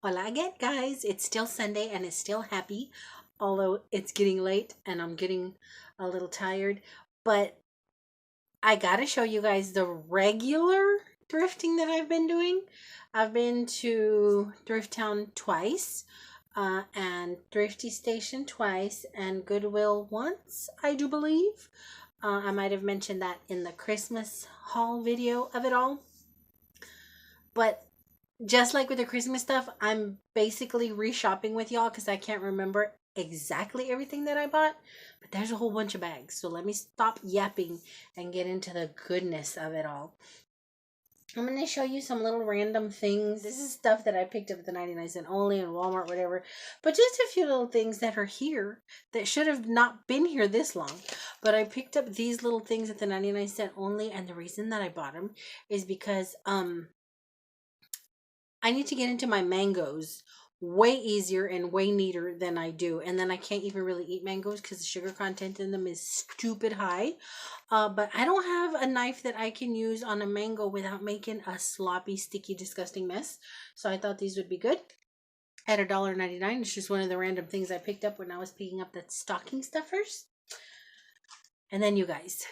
Hola again, guys. It's still Sunday and it's still happy, although it's getting late and I'm getting a little tired. But I gotta show you guys the regular thrifting that I've been doing. I've been to Thrift Town twice, and Thrifty Station twice, and Goodwill once, I do believe. I might have mentioned that in the Christmas haul video of it all. But just like with the Christmas stuff, I'm basically reshopping with y'all because I can't remember exactly everything that I bought, but there's a whole bunch of bags. So let me stop yapping and get into the goodness of it all. I'm going to show you some little random things. This is stuff that I picked up at the 99-cent only and Walmart, whatever. But just a few little things that are here that should have not been here this long. But I picked up these little things at the 99-cent only, and the reason that I bought them is because I need to get into my mangoes way easier and way neater than I do. And then I can't even really eat mangoes because the sugar content in them is stupid high. But I don't have a knife that I can use on a mango without making a sloppy, sticky, disgusting mess. So I thought these would be good. At $1.99. It's just one of the random things I picked up when I was picking up the stocking stuffers. And then you guys,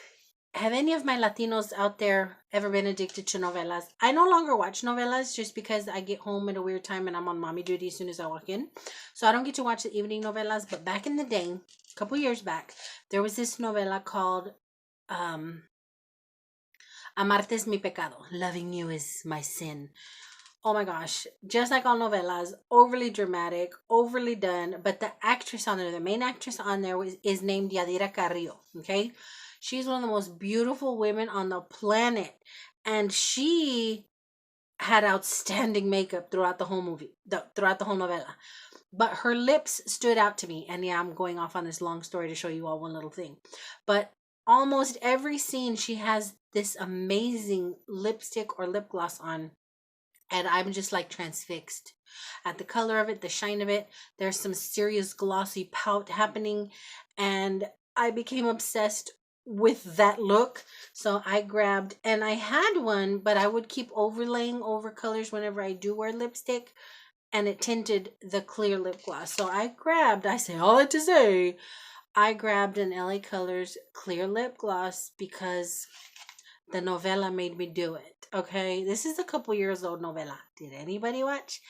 have any of my Latinos out there ever been addicted to novelas? I no longer watch novelas just because I get home at a weird time and I'm on mommy duty as soon as I walk in. So I don't get to watch the evening novelas. But back in the day, a couple years back, there was this novela called Amarte es mi pecado. Loving you is my sin. Oh my gosh, just like all novelas, overly dramatic, overly done. But the actress on there, the main actress on there is named Yadira Carrillo, okay? She's one of the most beautiful women on the planet. And she had outstanding makeup throughout the whole movie, throughout the whole novela. But her lips stood out to me. And yeah, I'm going off on this long story to show you all one little thing. But almost every scene, she has this amazing lipstick or lip gloss on. And I'm just like transfixed at the color of it, the shine of it. There's some serious glossy pout happening. And I became obsessed with that look. So I grabbed, and I had one, but I would keep overlaying over colors whenever I do wear lipstick. And it tinted the clear lip gloss. So I say all that to say, I grabbed an LA Colors clear lip gloss because the novela made me do it. Okay, this is a couple years old novela. Did anybody watch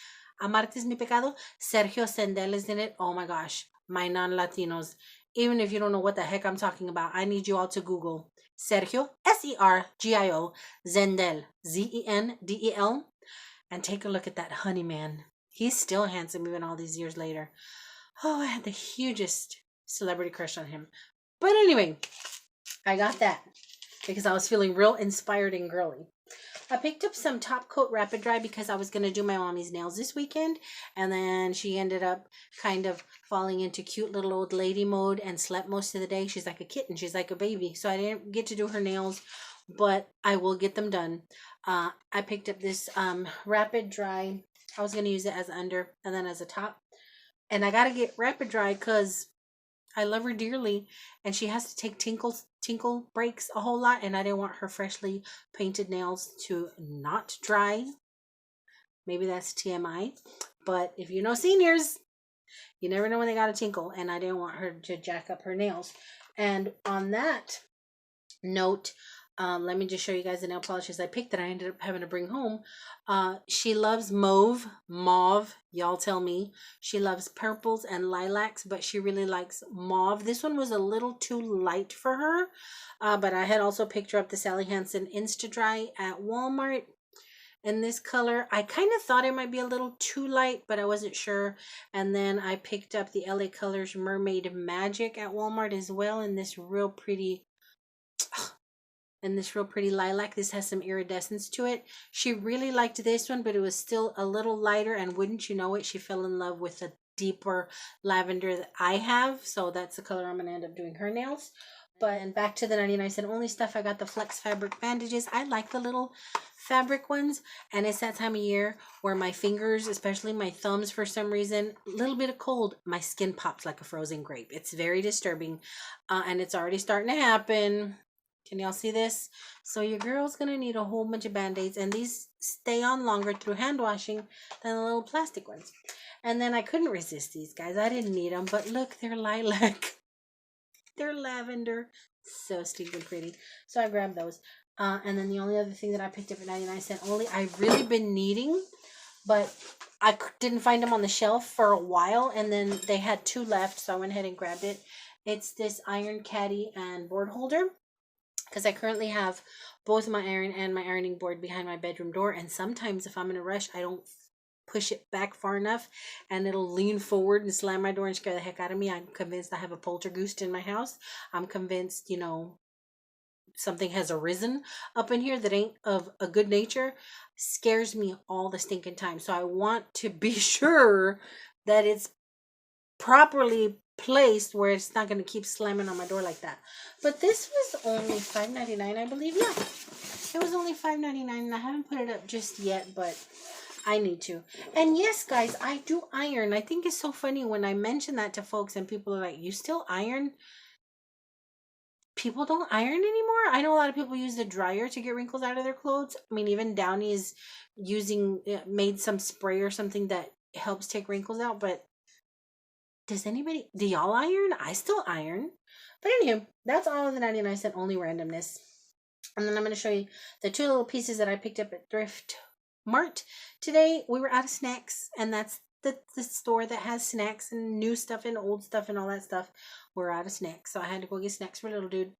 Amarte es mi pecado? Sergio Sendel is in it. Oh my gosh, my non-Latinos. Even if you don't know what the heck I'm talking about, I need you all to Google Sergio, Sergio, Zendel, Zendel, and take a look at that honey man. He's still handsome even all these years later. Oh, I had the hugest celebrity crush on him. But anyway, I got that because I was feeling real inspired and girly. I picked up some top coat rapid dry because I was going to do my mommy's nails this weekend. And then she ended up kind of falling into cute little old lady mode and slept most of the day. She's like a kitten. She's like a baby. So I didn't get to do her nails, but I will get them done. I picked up this rapid dry. I was going to use it as under and then as a top. And I got to get rapid dry because I love her dearly, and she has to take tinkle breaks a whole lot, and I didn't want her freshly painted nails to not dry. Maybe that's TMI, but if you know seniors, you never know when they got a tinkle, and I didn't want her to jack up her nails. And on that note, let me just show you guys the nail polishes I picked that I ended up having to bring home. She loves mauve. Y'all tell me. She loves purples and lilacs, but she really likes mauve. This one was a little too light for her, but I had also picked her up the Sally Hansen Insta Dry at Walmart in this color. I kind of thought it might be a little too light, but I wasn't sure. And then I picked up the LA Colors Mermaid Magic at Walmart as well in this real pretty lilac. This has some iridescence to it. She really liked this one, but it was still a little lighter, and wouldn't you know it, she fell in love with the deeper lavender that I have. So that's the color I'm going to end up doing her nails. But and back to the 99-cent only stuff, I got the flex fabric bandages. I like the little fabric ones, and it's that time of year where my fingers, especially my thumbs, for some reason, a little bit of cold, my skin pops like a frozen grape. It's very disturbing, and it's already starting to happen. Can y'all see this? So your girl's gonna need a whole bunch of band-aids, and these stay on longer through hand washing than the little plastic ones. And then I couldn't resist these, guys. I didn't need them, but look, they're lilac. They're lavender. So stinking pretty. So I grabbed those. And then the only other thing that I picked up at 99 cents only, I've really been needing, but I didn't find them on the shelf for a while, and then they had 2 left, so I went ahead and grabbed it. It's this iron caddy and board holder, because I currently have both my iron and my ironing board behind my bedroom door, and sometimes if I'm in a rush, I don't push it back far enough, and it'll lean forward and slam my door and scare the heck out of me. I'm convinced I have a poltergeist in my house. I'm convinced, you know, something has arisen up in here that ain't of a good nature. Scares me all the stinking time. So I want to be sure that it's properly placed where it's not going to keep slamming on my door like that. But this was only $5.99, I believe. Yeah, it was only $5.99, and I haven't put it up just yet, but I need to. And yes, guys, I do iron. I think it's so funny when I mention that to folks and people are like, you still iron? People don't iron anymore. I know a lot of people use the dryer to get wrinkles out of their clothes. I mean, even Downey is made some spray or something that helps take wrinkles out. But do y'all iron? I still iron. But anyway, that's all of the 99 cent only randomness. And then I'm going to show you the 2 little pieces that I picked up at Thrift Mart today. We were out of snacks, and that's the store that has snacks and new stuff and old stuff and all that stuff. We're out of snacks, so I had to go get snacks for little dude,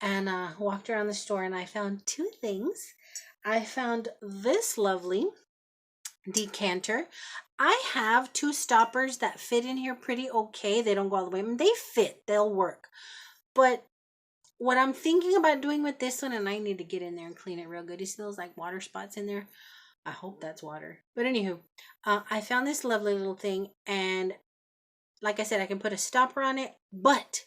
and walked around the store, and I found 2 things. I found this lovely decanter. I have 2 stoppers that fit in here pretty okay. They don't go all the way. I mean, they fit, they'll work. But what I'm thinking about doing with this one, and I need to get in there and clean it real good. You see those like water spots in there? I hope that's water. But anywho, I found this lovely little thing, and like I said, I can put a stopper on it. But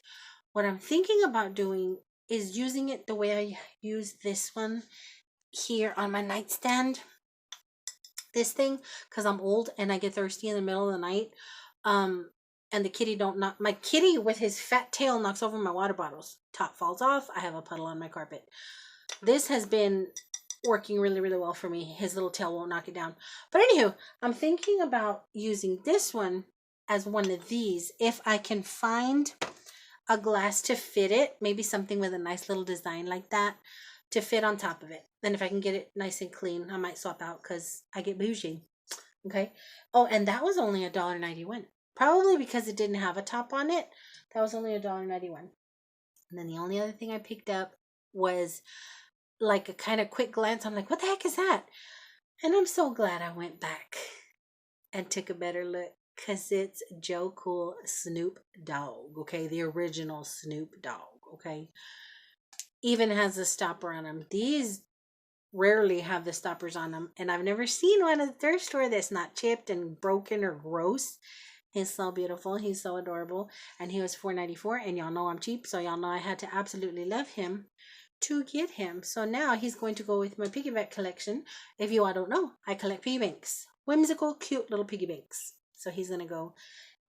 what I'm thinking about doing is using it the way I use this one here on my nightstand. This thing, because I'm old and I get thirsty in the middle of the night. And the kitty my kitty with his fat tail knocks over my water bottles. Top falls off. I have a puddle on my carpet. This has been working really, really well for me. His little tail won't knock it down. But anywho, I'm thinking about using this one as one of these. If I can find a glass to fit it, maybe something with a nice little design like that to fit on top of it. Then if I can get it nice and clean, I might swap out because I get bougie. Okay. Oh, and that was only $1.91. Probably because it didn't have a top on it. That was only $1.91. And then the only other thing I picked up was like a kind of quick glance. I'm like, what the heck is that? And I'm so glad I went back and took a better look, because it's Joe Cool Snoop Dogg. Okay, the original Snoop Dogg. Okay, even has a stopper on them. These rarely have the stoppers on them, and I've never seen one at the thrift store that's not chipped and broken or gross. He's so beautiful. He's so adorable. And he was $4.94. And y'all know I'm cheap, so y'all know I had to absolutely love him to get him. So now he's going to go with my piggy bank collection. If you all don't know, I collect piggy banks. Whimsical, cute little piggy banks. So he's going to go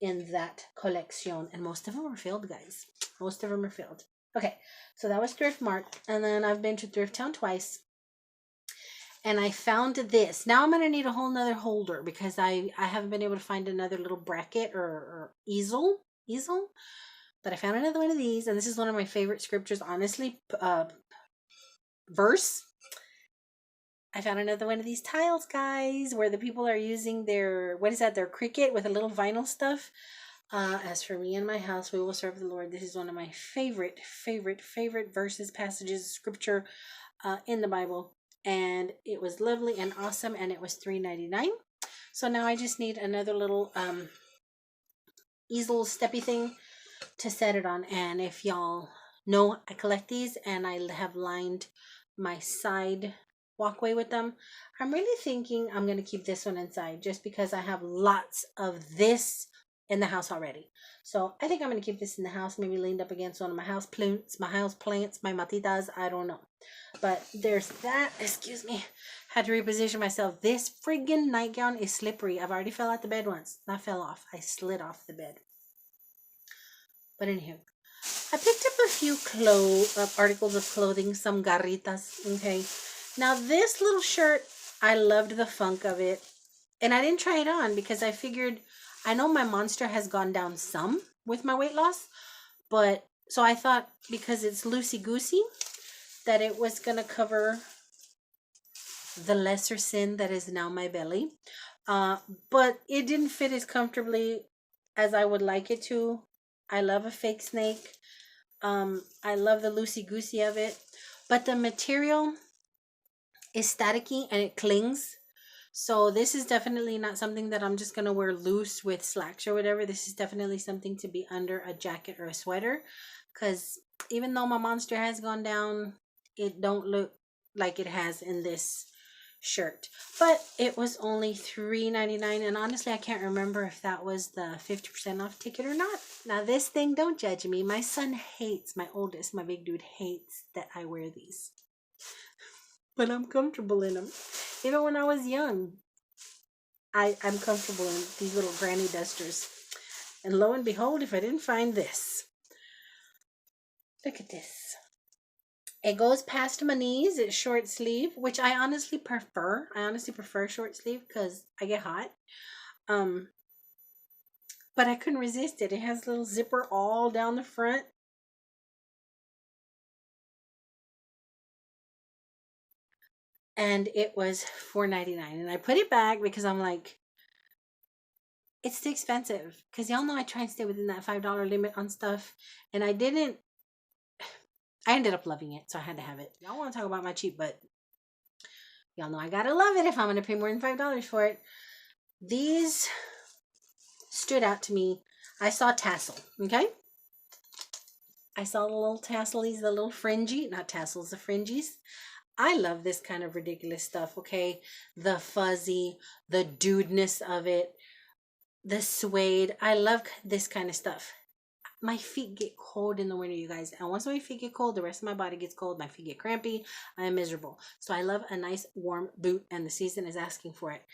in that collection. And most of them are filled, guys. Most of them are filled. Okay, so that was Thrift Mart. And then I've been to Thrift Town twice. And I found this. Now I'm going to need a whole nother holder, because I haven't been able to find another little bracket or easel. But I found another one of these. And this is one of my favorite scriptures, honestly. Verse. I found another one of these tiles, guys, where the people are using their, what is that? Their Cricut with a little vinyl stuff. As for me and my house, we will serve the Lord. This is one of my favorite verses, passages, scripture in the Bible. And it was lovely and awesome, and it was $3.99. So now I just need another little easel steppy thing to set it on. And if y'all know, I collect these, and I have lined my side walkway with them. I'm really thinking I'm going to keep this one inside, just because I have lots of this in the house already. So I think I'm going to keep this in the house, maybe leaned up against one of my house plants, my matitas, I don't know. But there's that. Excuse me. Had to reposition myself. This friggin' nightgown is slippery. I've already fell out the bed once. Not fell off. I slid off the bed. But anywho, I picked up a few articles of clothing, some garritas, okay? Now this little shirt, I loved the funk of it. And I didn't try it on because I figured, I know my monster has gone down some with my weight loss, but so I thought because it's loosey-goosey that it was going to cover the lesser sin that is now my belly. But it didn't fit as comfortably as I would like it to. I love a fake snake. I love the loosey-goosey of it, but the material is staticky and it clings. So this is definitely not something that I'm just gonna wear loose with slacks or whatever. This is definitely something to be under a jacket or a sweater, because even though my monster has gone down, it don't look like it has in this shirt. But it was only $3.99, and honestly I can't remember if that was the 50% off ticket or not. Now this thing, don't judge me, my son hates, my oldest, my big dude, hates that I wear these, but I'm comfortable in them. Even when I was young, I'm comfortable in these little granny dusters. And lo and behold, if I didn't find this, look at this. It goes past my knees. It's short sleeve, which I honestly prefer. I honestly prefer short sleeve because I get hot. But I couldn't resist it. It has a little zipper all down the front. And it was $4.99. And I put it back because I'm like, it's too expensive. Because y'all know I try and stay within that $5 limit on stuff. And I didn't. I ended up loving it, so I had to have it. Y'all want to talk about my cheap butt? Y'all know I gotta love it if I'm gonna pay more than $5 for it. These stood out to me. I saw tassel, okay? I saw the little tasselies, the little fringy, not tassels, the fringies. I love this kind of ridiculous stuff, okay? The fuzzy, the dudeness of it, the suede. I love this kind of stuff. My feet get cold in the winter, you guys. And once my feet get cold, the rest of my body gets cold. My feet get crampy. I am miserable. So I love a nice warm boot, and the season is asking for it.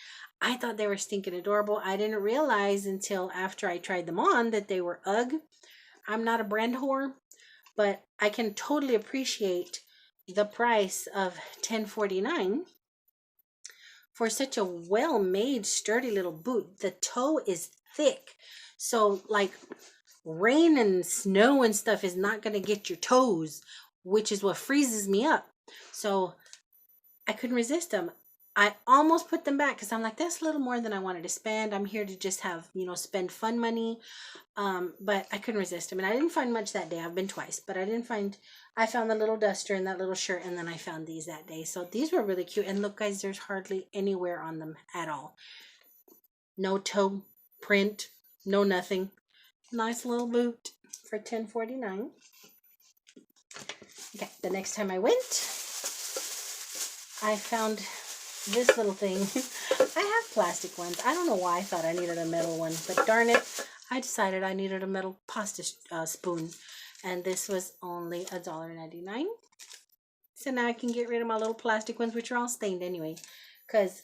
I thought they were stinking adorable. I didn't realize until after I tried them on that they were UGG. I'm not a brand whore, but I can totally appreciate the price of $10.49 for such a well-made, sturdy little boot. The toe is thick. So like rain and snow and stuff is not going to get your toes, which is what freezes me up. So I couldn't resist them. I almost put them back because I'm like, that's a little more than I wanted to spend. I'm here to just have, spend fun money. But I couldn't resist them. And I didn't find much that day. I've been twice, but I found the little duster and that little shirt, and then I found these that day. So these were really cute. And look, guys, there's hardly any wear on them at all. No toe print, no nothing. Nice little boot for $10.49. Okay, the next time I went, I found this little thing. I have plastic ones. I don't know why I thought I needed a metal one, but darn it, I decided I needed a metal pasta spoon, and this was only $1.99. So now I can get rid of my little plastic ones, which are all stained anyway, because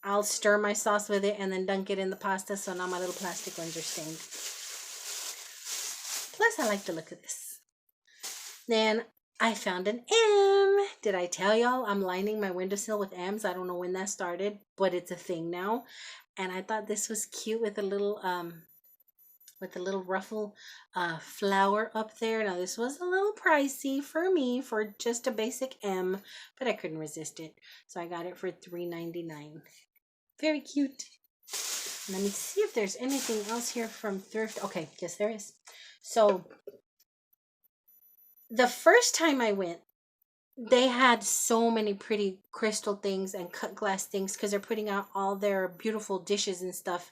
I'll stir my sauce with it and then dunk it in the pasta, so now my little plastic ones are stained. Plus, I like the look of this. Then I found an M. Did I tell y'all I'm lining my windowsill with M's? I don't know when that started, but it's a thing now. And I thought this was cute with a little ruffle flower up there. Now this was a little pricey for me for just a basic M, but I couldn't resist it. So I got it for $3.99. Very cute. Let me see if there's anything else here from Thrift. Okay, yes there is. So the first time I went, they had so many pretty crystal things and cut glass things because they're putting out all their beautiful dishes and stuff,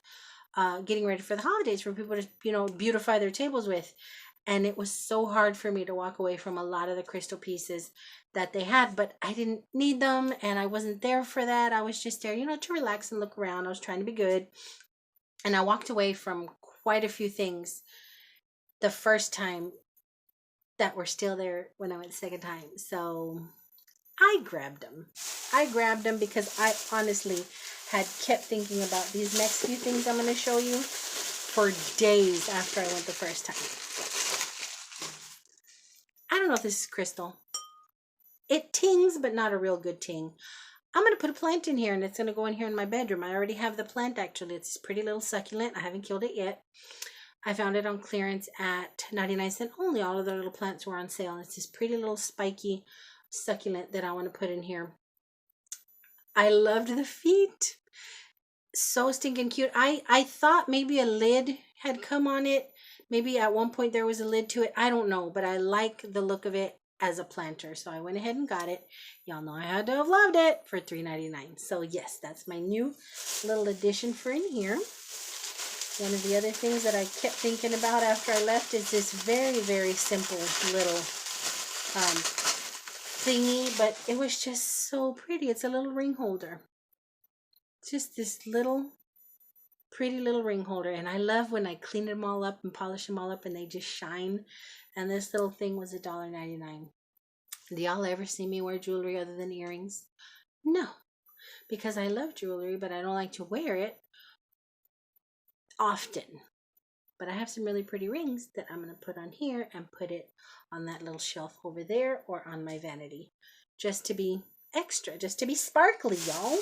getting ready for the holidays for people to, beautify their tables with. And it was so hard for me to walk away from a lot of the crystal pieces that they had, but I didn't need them and I wasn't there for that. I was just there, to relax and look around. I was trying to be good. And I walked away from quite a few things the first time that were still there when I went the second time. So I grabbed them. I grabbed them because I honestly had kept thinking about these next few things I'm going to show you for days after I went the first time. don't know if this is crystal. It tings, but not a real good ting. I'm going to put a plant in here, and it's going to go in here in my bedroom. I already have the plant, actually. It's this pretty little succulent. I haven't killed it yet. I found it on clearance at 99¢ only. All of the little plants were on sale. It's this pretty little spiky succulent that I want to put in here. I loved the feet. So stinking cute. I thought maybe a lid had come on it. Maybe at one point there was a lid to it. I don't know, but I like the look of it as a planter. So I went ahead and got it. Y'all know I had to have loved it for $3.99. So yes, that's my new little addition for in here. One of the other things that I kept thinking about after I left is this very, very simple little thingy, but it was just so pretty. It's a little ring holder. It's just this little pretty little ring holder, and I love when I clean them all up and polish them all up and they just shine. And this little thing was $1.99. Do y'all ever see me wear jewelry other than earrings? No, because I love jewelry, but I don't like to wear it often. But I have some really pretty rings that I'm going to put on here and put it on that little shelf over there or on my vanity, just to be extra, just to be sparkly, y'all.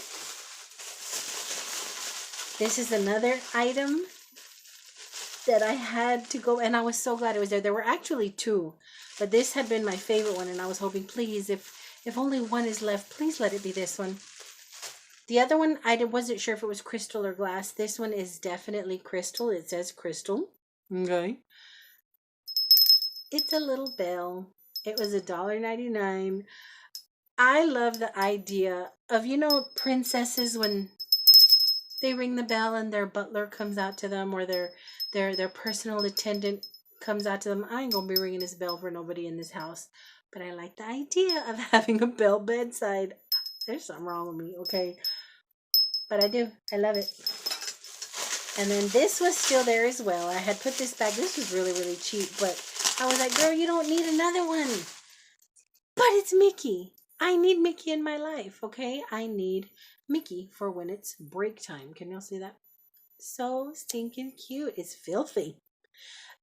This is another item that I had to go, and I was so glad it was there. There were actually two, but this had been my favorite one, and I was hoping, please, if only one is left, please let it be this one. The other one, I wasn't sure if it was crystal or glass. This one is definitely crystal. It says crystal. Okay. It's a little bell. It was $1.99. I love the idea of, you know, princesses when they ring the bell and their butler comes out to them, or their personal attendant comes out to them. I ain't gonna be ringing this bell for nobody in this house, but I like the idea of having a bell bedside. There's something wrong with me, okay? But I do. I love it. And then this was still there as well. I had put this back. This was really, really cheap, but I was like, girl, you don't need another one. But it's Mickey. I need Mickey in my life, okay? I need Mickey for when it's break time. Can y'all see that? So stinking cute. It's filthy.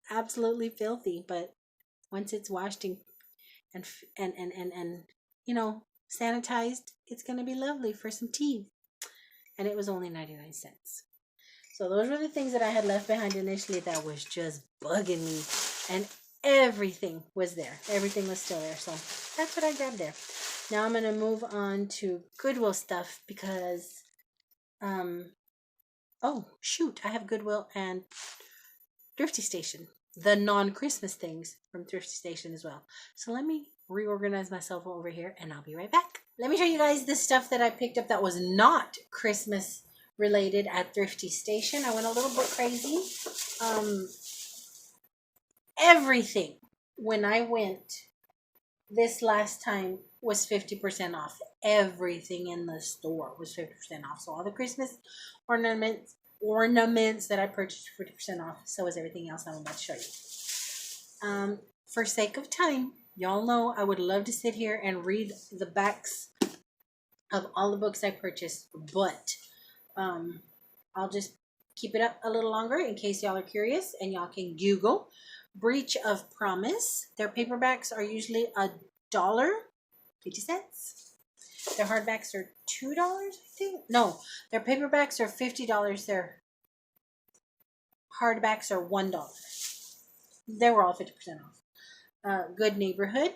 Absolutely filthy. But once it's washed and you know, sanitized, it's going to be lovely for some tea. And it was only 99¢. So those were the things that I had left behind initially that was just bugging me. And everything was there. Everything was still there. So that's what I grabbed there. Now I'm going to move on to Goodwill stuff because, oh, shoot. I have Goodwill and Thrifty Station. The non-Christmas things from Thrifty Station as well. So let me reorganize myself over here and I'll be right back. Let me show you guys the stuff that I picked up that was not Christmas related at Thrifty Station. I went a little bit crazy. Everything when I went this last time was 50% off. Everything in the store was 50% off. So all the Christmas ornaments that I purchased 50% off. So was everything else I'm about to show you. For sake of time, y'all know I would love to sit here and read the backs of all the books I purchased, but I'll just keep it up a little longer in case y'all are curious, and y'all can Google Breach of Promise. Their paperbacks are usually $1.50. Their hardbacks are $2, I think. No, their paperbacks are $50. Their hardbacks are $1. They were all 50% off. Good Neighborhood.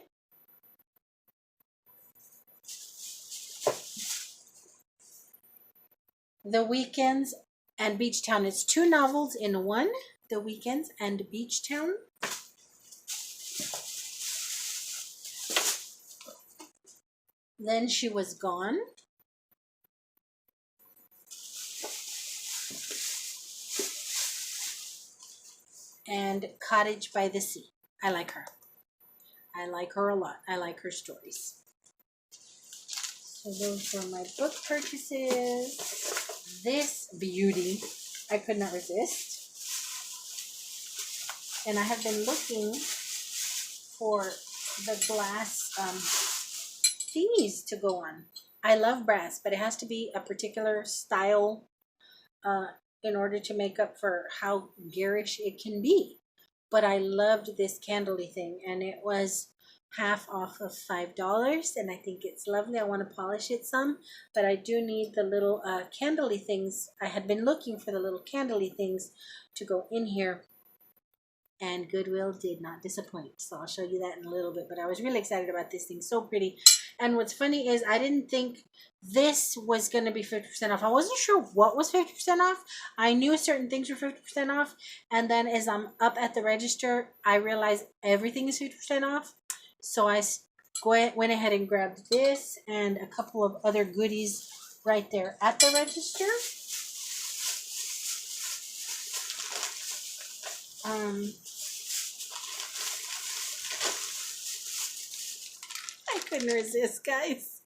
The Weekends and Beach Town. It's two novels in one. The Weekends and Beach Town. Then She Was Gone. And Cottage by the Sea. I like her. I like her a lot. I like her stories. So those were my book purchases. This beauty, I could not resist. And I have been looking for the glass thingies to go on. I love brass, but it has to be a particular style in order to make up for how garish it can be. But I loved this candle-y thing, and it was half off of $5, and I think it's lovely. I want to polish it some, but I do need the little candly things. I had been looking for the little candly things to go in here, and Goodwill did not disappoint. So I'll show you that in a little bit, but I was really excited about this thing. So pretty. And what's funny is I didn't think this was going to be 50% off. I wasn't sure what was 50% off. I knew certain things were 50% off, and then as I'm up at the register, I realized everything is 50% off. So I went ahead and grabbed this and a couple of other goodies right there at the register. I couldn't resist, guys.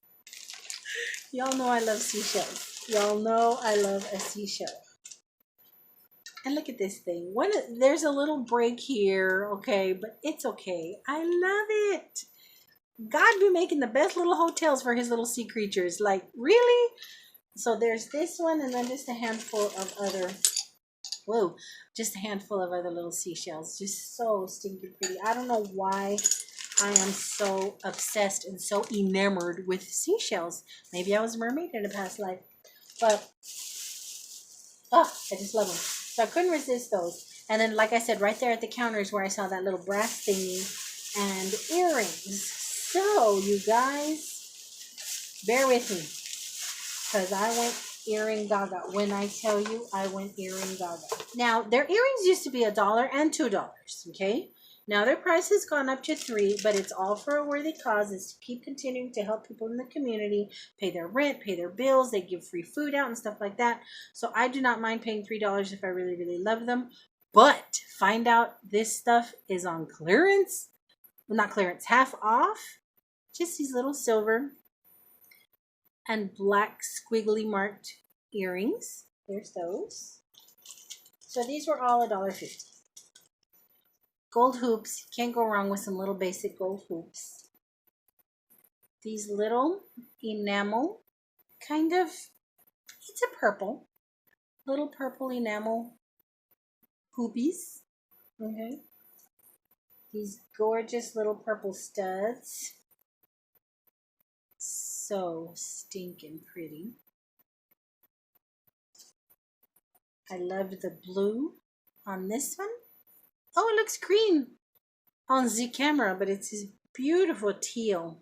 Y'all know I love seashells. Y'all know I love a seashell. And look at this thing. There's a little break here, okay, but it's okay. I love it. God be making the best little hotels for his little sea creatures. Like, really? So there's this one, and then just a handful of other, just a handful of other little seashells. Just so stinking pretty. I don't know why I am so obsessed and so enamored with seashells. Maybe I was a mermaid in a past life. But, I just love them. So I couldn't resist those. And then, like I said, right there at the counter is where I saw that little brass thingy and earrings. So, you guys, bear with me. Because I went earring gaga. When I tell you, I went earring gaga. Now, their earrings used to be $1 and $2, okay? Now, their price has gone up to $3, but it's all for a worthy cause. It's to keep continuing to help people in the community pay their rent, pay their bills. They give free food out and stuff like that. So I do not mind paying $3 if I really, really love them. But find out this stuff is on clearance. Well, not clearance, half off. Just these little silver and black squiggly marked earrings. There's those. So these were all $1.50. Gold hoops. Can't go wrong with some little basic gold hoops. These little enamel, kind of, it's a purple. Little purple enamel hoopies. Okay. These gorgeous little purple studs. So stinking pretty. I love the blue on this one. Oh, it looks green on the camera, but it's this beautiful teal.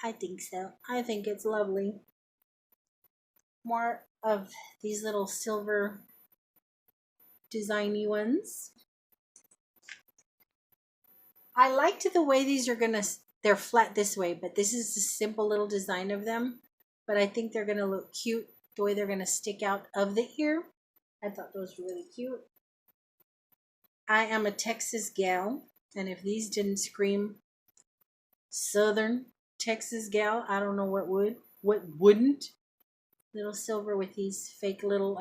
I think so. I think it's lovely. More of these little silver designy ones. I liked the way these are they're flat this way, but this is a simple little design of them. But I think they're gonna look cute the way they're gonna stick out of the ear. I thought those were really cute. I am a Texas gal, and if these didn't scream Southern Texas gal, I don't know what would. What wouldn't? Little silver with these fake little,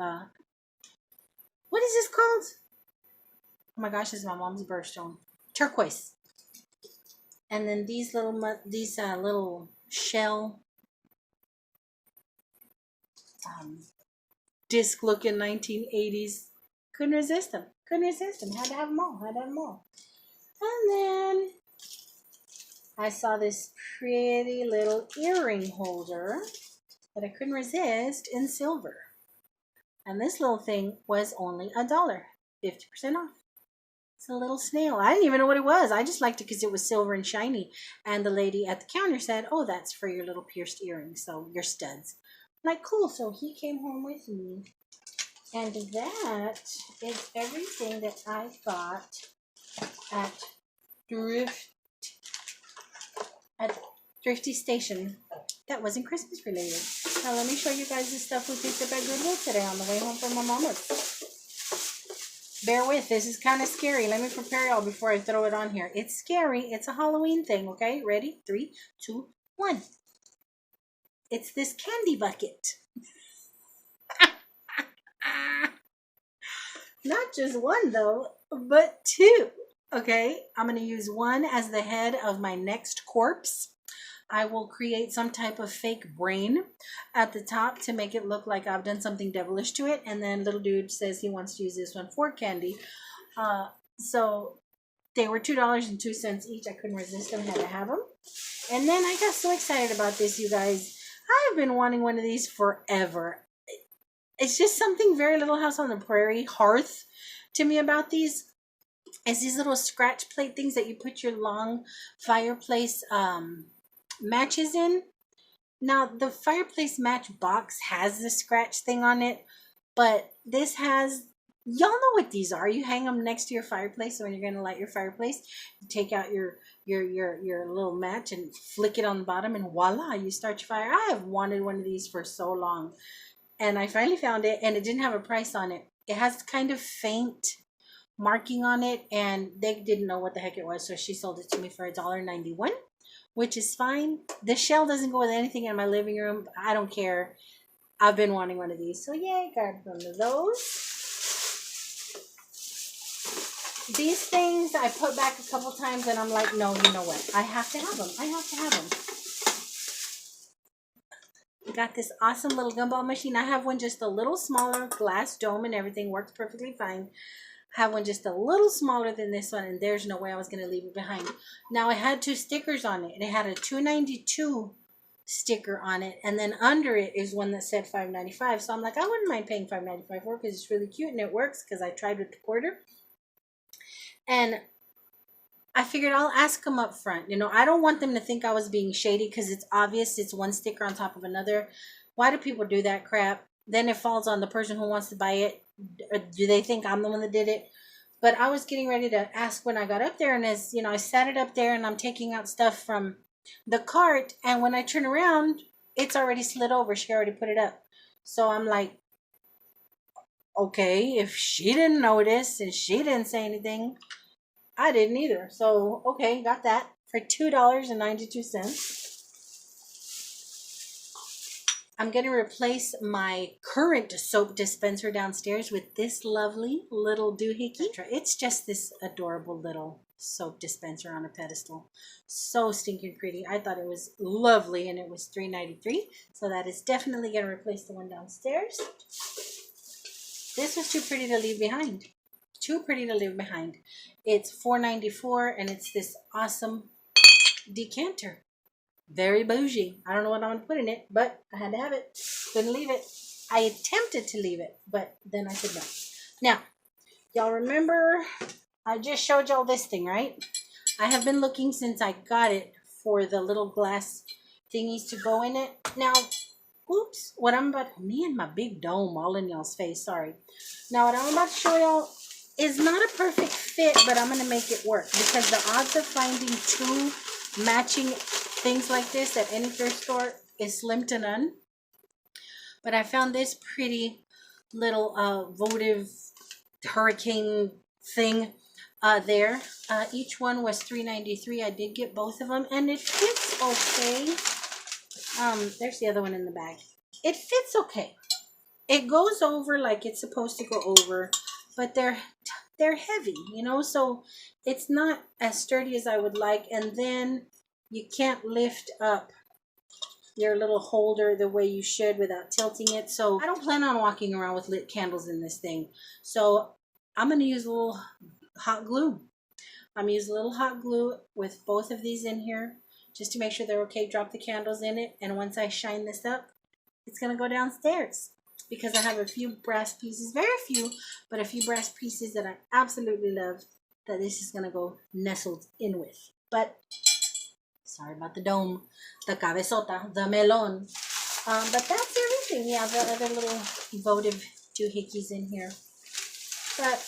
what is this called? Oh my gosh, this is my mom's birthstone. Turquoise. And then these little shell disc looking 1980s. Couldn't resist them. Couldn't resist them. Had to have them all. And then I saw this pretty little earring holder that I couldn't resist in silver. And this little thing was only $1, 50% off. It's a little snail. I didn't even know what it was. I just liked it because it was silver and shiny. And the lady at the counter said, oh, that's for your little pierced earrings, so your studs. I'm like, cool. So he came home with me. And that is everything that I got at Thrifty Station that wasn't Christmas related. Now let me show you guys the stuff we picked up at Goodwill today on the way home from my mama's. Bear with, this is kind of scary. Let me prepare y'all before I throw it on here. It's scary. It's a Halloween thing, okay? Ready? 3, 2, 1. It's this candy bucket. Not just one though, but 2. Okay, I'm going to use one as the head of my next corpse. I will create some type of fake brain at the top to make it look like I've done something devilish to it. And then little dude says he wants to use this one for candy. So They were $2.02 each. I couldn't resist them, had to have them. And then I got so excited about this, you guys. I've been wanting one of these forever. It's just something very Little House on the Prairie hearth to me about these. It's these little scratch plate things that you put your long fireplace matches in. Now, the fireplace match box has the scratch thing on it, but this has, y'all know what these are. You hang them next to your fireplace, so when you're going to light your fireplace, you take out your little match and flick it on the bottom, and voila, you start your fire. I have wanted one of these for so long, and I finally found it, and it didn't have a price on it. It has kind of faint marking on it, and they didn't know what the heck it was, so she sold it to me for $1.91, which is fine. The shell doesn't go with anything in my living room. I don't care. I've been wanting one of these, so yay, got one of those. These things I put back a couple times, and I'm like, no, you know what? I have to have them. I have to have them. Got this awesome little gumball machine. I have one just a little smaller, glass dome and everything, works perfectly fine. I have one just a little smaller than this one, and there's no way I was going to leave it behind. Now, it had 2 stickers on it. It had a $2.92 sticker on it, and then under it is one that said $5.95. So I'm like, I wouldn't mind paying $5.95 for it because it's really cute and it works, because I tried with the quarter. And I figured I'll ask them up front. You know, I don't want them to think I was being shady, because it's obvious it's one sticker on top of another. Why do people do that crap? Then it falls on the person who wants to buy it. Or do they think I'm the one that did it? But I was getting ready to ask when I got up there, and as you know, I sat it up there and I'm taking out stuff from the cart, and when I turn around, it's already slid over. She already put it up. So I'm like, okay, if she didn't notice and she didn't say anything, I didn't either. So okay, got that for $2.92. I'm going to replace my current soap dispenser downstairs with this lovely little doohickey. It's just this adorable little soap dispenser on a pedestal. So stinking pretty. I thought it was lovely, and it was $3.93. So that is definitely going to replace the one downstairs. This was too pretty to leave behind. Too pretty to leave behind. It's $4.94, and it's this awesome decanter. Very bougie. I don't know what I'm going to put in it, but I had to have it. Couldn't leave it. I attempted to leave it, but then I said no. Now, y'all remember I just showed y'all this thing, right? I have been looking since I got it for the little glass thingies to go in it. Now, oops, what I'm about, me and my big dome all in y'all's face, sorry. Now, what I'm about to show y'all is not a perfect fit, but I'm going to make it work, because the odds of finding 2 matching things like this at any thrift store is slim to none. But I found this pretty little votive hurricane thing there. Each one was $3.93. I did get both of them, and it fits okay. There's the other one in the bag. It fits okay. It goes over like it's supposed to go over, but they're heavy, you know, so it's not as sturdy as I would like. And then you can't lift up your little holder the way you should without tilting it. So I don't plan on walking around with lit candles in this thing. So I'm going to use a little hot glue. I'm going to use a little hot glue with both of these in here just to make sure they're okay. Drop the candles in it. And once I shine this up, it's going to go downstairs, because I have a few brass pieces, very few, but a few brass pieces that I absolutely love that this is going to go nestled in with. But sorry about the dome, the cabezota, the melon. But that's everything. Yeah, the other little votive doohickeys in here. But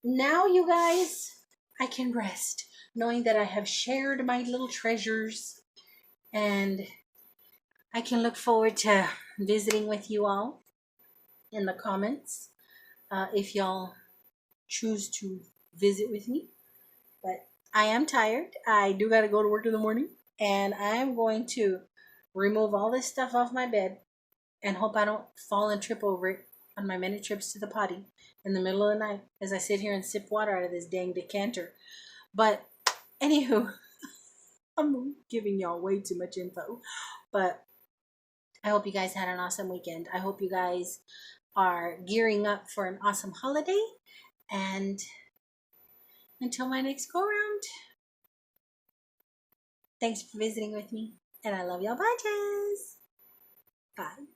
now, you guys, I can rest knowing that I have shared my little treasures, and I can look forward to visiting with you all in the comments if y'all choose to visit with me. But I am tired. I do got to go to work in the morning, and I am going to remove all this stuff off my bed and hope I don't fall and trip over it on my many trips to the potty in the middle of the night as I sit here and sip water out of this dang decanter. But anywho, I'm giving y'all way too much info, but I hope you guys had an awesome weekend. I hope you guys are gearing up for an awesome holiday, and until my next go round. Thanks for visiting with me, and I love y'all bunches. Bye.